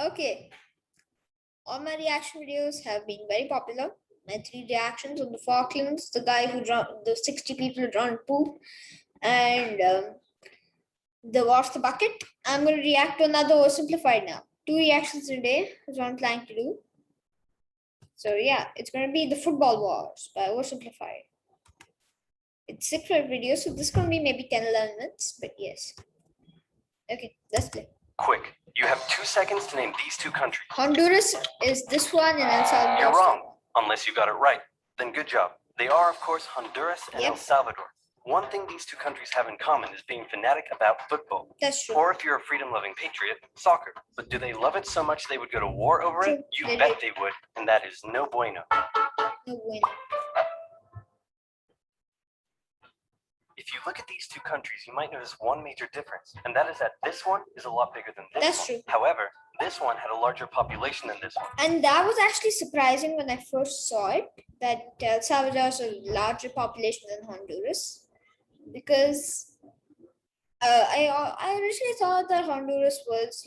Okay. All my reaction videos have been very popular. My 3 reactions on the Falklands, the guy who drowned, the 60 people who drowned poop, and the What's the Bucket. I'm going to react to another oversimplified now. 2 reactions a day is what I'm planning to do. So yeah, it's going to be the Football Wars by oversimplified. It's 6-minute video, so this is going to be maybe 10-11 minutes, but yes. Okay, let's play. Quick, you have 2 seconds to name these 2 countries. Honduras is this one, and El Salvador. You're wrong, unless you got it right. Then good job. They are, of course, Honduras and El Salvador. One thing these 2 countries have in common is being fanatic about football. That's true. Or if you're a freedom-loving patriot, soccer. But do they love it so much they would go to war over it? You bet they would, and that is no bueno. No bueno. If you look at these 2 countries, you might notice one major difference, and that is that this one is a lot bigger than this one. That's true. However, this one had a larger population than this one. And that was actually surprising when I first saw it, that El Salvador has a larger population than Honduras. Because I originally thought that Honduras was,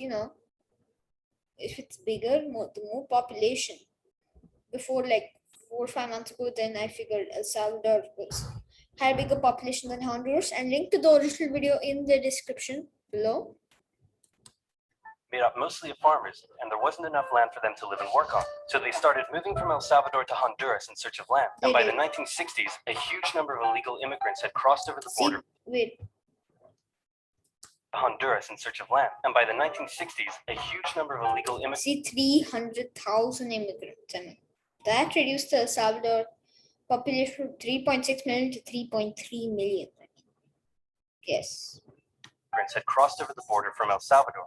if it's bigger, the more population. Before like 4 or 5 months ago, then I figured El Salvador had a bigger population than Honduras, and link to the original video in the description below. Made up mostly of farmers, and there wasn't enough land for them to live and work on. So they started moving from El Salvador to Honduras in search of land. And by the 1960s, a huge number of illegal immigrants had crossed over the border. Honduras in search of land. And by the 1960s, a huge number of illegal immigrants. 300,000 immigrants. I mean, that reduced the El Salvador population from 3.6 million to 3.3 million. Yes. Immigrants had crossed over the border from El Salvador.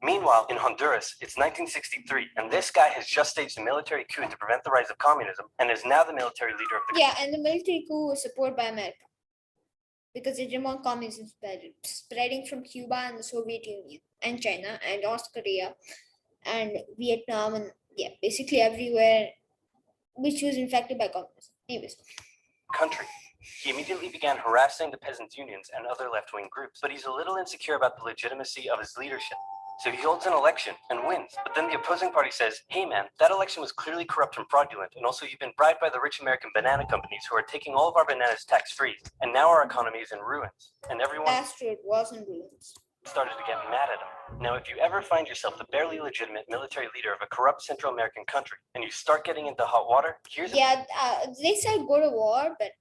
Meanwhile, in Honduras, it's 1963, and this guy has just staged a military coup to prevent the rise of communism, and is now the military leader of the country. Yeah, and the military coup was supported by America, because it didn't want communism spreading from Cuba and the Soviet Union, and China, and North Korea, and Vietnam, and yeah, basically everywhere which was infected by communism. Anyways. Country. He immediately began harassing the peasants' unions and other left-wing groups, but he's a little insecure about the legitimacy of his leadership. So he holds an election and wins, but then the opposing party says, hey man, that election was clearly corrupt and fraudulent, and also you've been bribed by the rich American banana companies who are taking all of our bananas tax-free, and now our economy is in ruins, and everyone— That's true, it was in ruins. Started to get mad at him. Now, if you ever find yourself the barely legitimate military leader of a corrupt Central American country, and you start getting into hot water, here's— they said go to war, but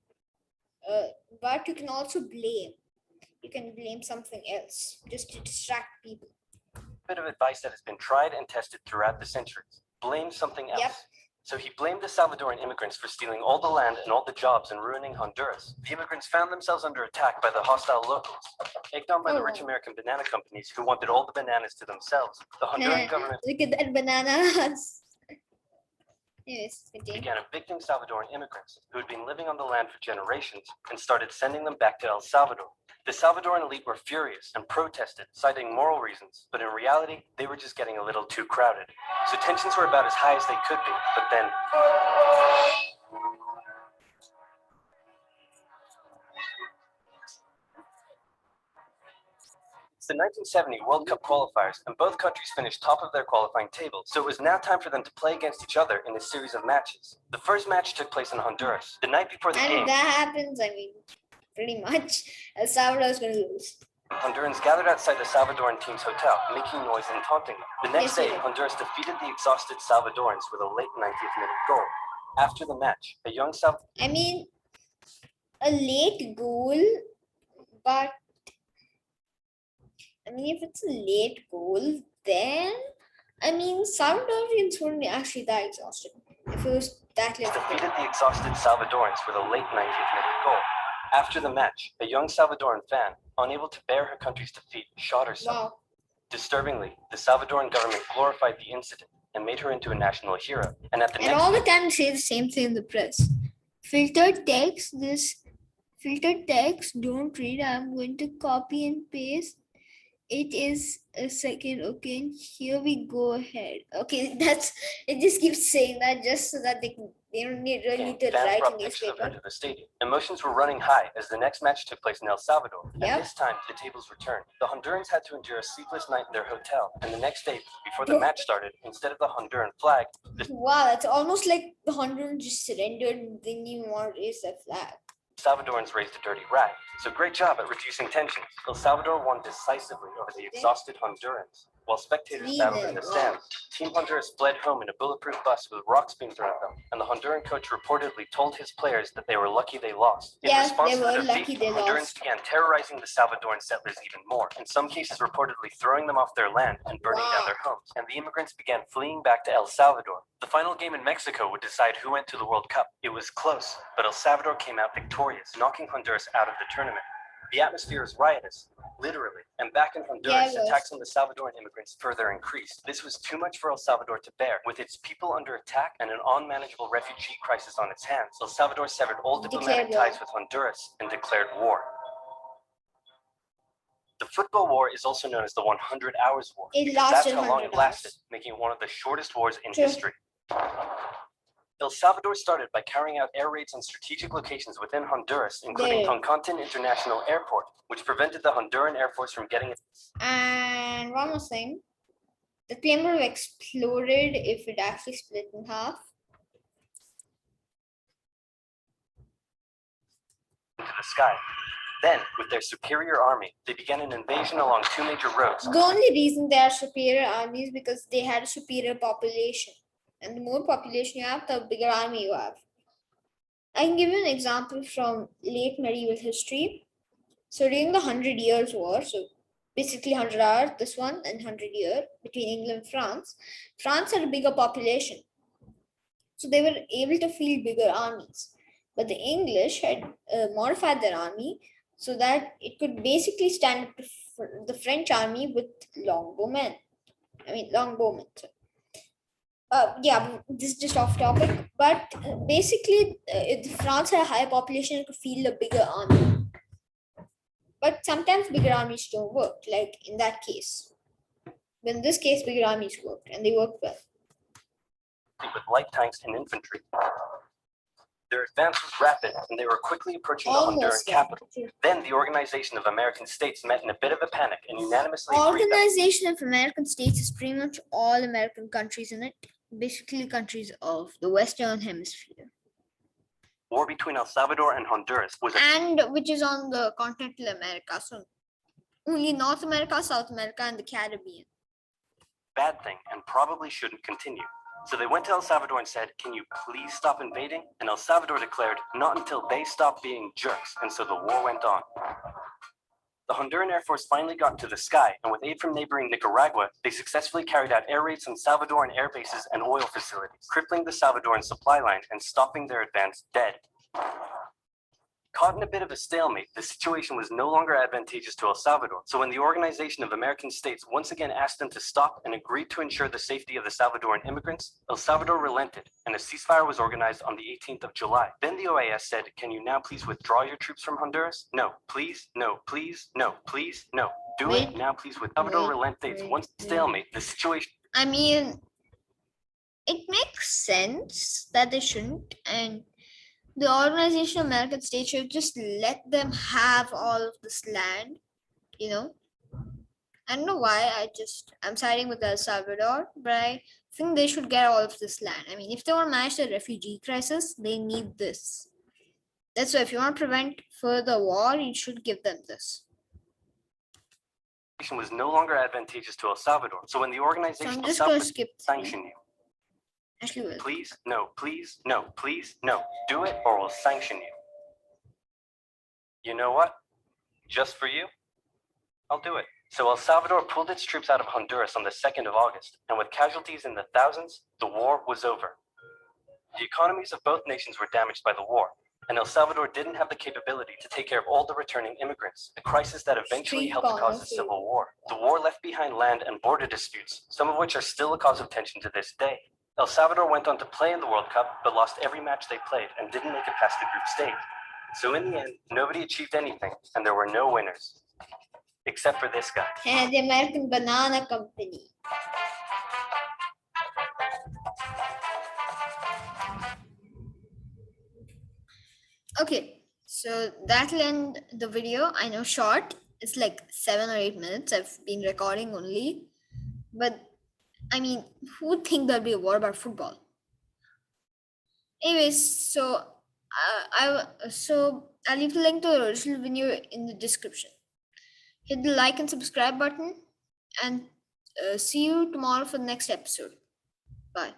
you can also blame. You can blame something else, just to distract people. Bit of advice that has been tried and tested throughout the centuries. Blame something else. Yep. So he blamed the Salvadoran immigrants for stealing all the land and all the jobs and ruining Honduras. The immigrants found themselves under attack by the hostile locals, egged on by the rich American banana companies who wanted all the bananas to themselves. The Honduran government— Look at that bananas. Yes, began evicting Salvadoran immigrants who had been living on the land for generations and started sending them back to El Salvador. The Salvadoran elite were furious and protested, citing moral reasons, but in reality, they were just getting a little too crowded. So tensions were about as high as they could be, but then— It's the 1970 World Cup qualifiers, and both countries finished top of their qualifying table, so it was now time for them to play against each other in a series of matches. The first match took place in Honduras. The night before the game— And if that happens, I mean, pretty much, El Salvador is going to lose. Hondurans gathered outside the Salvadoran team's hotel, making noise and taunting them. The next day, Honduras defeated the exhausted Salvadorans with a late 90th minute goal. After the match, a young a late goal, but if it's a late goal, then Salvadorians weren't actually that exhausted. If it was that late. Defeated the exhausted Salvadorans with a late 90th minute goal. After the match, a young Salvadoran fan, unable to bear her country's defeat, shot herself. Wow. Disturbingly, the Salvadoran government glorified the incident and made her into a national hero. And all the time they say the same thing in the press. Filtered text, don't read. I'm going to copy and paste it is a second. Okay, here we go ahead. Okay, that's it. Just keeps saying that just so that they don't really need to Fans write in brought pictures of her newspaper. to the stadium. Emotions were running high as the next match took place in El Salvador. Yep. And this time, the tables were turned. The Hondurans had to endure a sleepless night in their hotel. And the next day, before the match started, instead of the Honduran flag, Wow, it's almost like the Hondurans just surrendered and didn't even want to raise their flag. Salvadorans raised a dirty rag. So great job at reducing tensions. El Salvador won decisively over the exhausted Hondurans. While spectators battled in the stands, Team Honduras fled home in a bulletproof bus with rocks being thrown at them, and the Honduran coach reportedly told his players that they were lucky they lost. In response they to were the lucky defeat, they Hondurans lost. began terrorizing the Salvadoran settlers even more, in some cases reportedly throwing them off their land and burning down their homes, and the immigrants began fleeing back to El Salvador. The final game in Mexico would decide who went to the World Cup. It was close, but El Salvador came out victorious, knocking Honduras out of the tournament. The atmosphere is riotous, literally, and back in Honduras, attacks on the Salvadoran immigrants further increased. This was too much for El Salvador to bear. With its people under attack and an unmanageable refugee crisis on its hands, El Salvador severed all diplomatic ties with Honduras and declared war. The football war is also known as the 100 Hours War, because that's how long it lasted, making it one of the shortest wars in history. El Salvador started by carrying out air raids on strategic locations within Honduras, including Toncontin International Airport, which prevented the Honduran Air Force from getting it. And one more thing, the plane would have exploded if it actually split in half. Into the sky. Then, with their superior army, they began an invasion along two major roads. The only reason they are superior armies is because they had a superior population. And the more population you have, the bigger army you have. I can give you an example from late medieval history. So during the 100 Years' War, so basically 100 hours, this one, and 100 year between England and France, France had a bigger population. So they were able to field bigger armies. But the English had modified their army so that it could basically stand up to the French army with longbowmen. Longbowmen. Yeah, this is just off topic, but basically, if France had a higher population, it could field a bigger army. But sometimes bigger armies don't work, like in that case. But in this case, bigger armies worked, and they worked well. With light tanks and infantry. Their advance was rapid, and they were quickly approaching the Honduran capital. Then the Organization of American States met in a bit of a panic and unanimously agreed. Organization of American States is pretty much all American countries in it, basically countries of the Western Hemisphere. War between El Salvador and Honduras was which is on the continental America, so only North America, South America, and the Caribbean. Bad thing, and probably shouldn't continue. So they went to El Salvador and said, "Can you please stop invading?" And El Salvador declared, "Not until they stop being jerks." And so the war went on. The Honduran Air Force finally got to the sky, and with aid from neighboring Nicaragua, they successfully carried out air raids on Salvadoran air bases and oil facilities, crippling the Salvadoran supply line and stopping their advance dead. Caught in a bit of a stalemate, the situation was no longer advantageous to El Salvador. So when the Organization of American States once again asked them to stop and agreed to ensure the safety of the Salvadoran immigrants, El Salvador relented, and a ceasefire was organized on the 18th of July. Then the OAS said, "Can you now please withdraw your troops from Honduras? No, please, no, please, no, please, no. Do it now, please." With Salvador relented, once stalemate, the situation. I mean, it makes sense that they shouldn't, and the Organization of American States should just let them have all of this land, I don't know why I'm siding with El Salvador, but I think they should get all of this land. I mean, if they want to manage the refugee crisis, they need this. That's why if you want to prevent further war, you should give them this. Was no longer advantageous to El Salvador. So when the organization sanction you. Actually, please, no, please, no, please, no. Do it or we'll sanction you. You know what? Just for you, I'll do it. So El Salvador pulled its troops out of Honduras on the 2nd of August, and with casualties in the thousands, the war was over. The economies of both nations were damaged by the war, and El Salvador didn't have the capability to take care of all the returning immigrants, a crisis that eventually helped cause a civil war. The war left behind land and border disputes, some of which are still a cause of tension to this day. El Salvador went on to play in the World Cup, but lost every match they played and didn't make it past the group stage. So in the end, nobody achieved anything, and there were no winners. except for this guy. And the American Banana Company. Okay, so that'll end the video. I know, short. It's like 7 or 8 minutes. I've been recording only. But I mean, who would think there'll be a war about football? Anyways, so I'll leave the link to the original video in the description. Hit the like and subscribe button, and see you tomorrow for the next episode. Bye.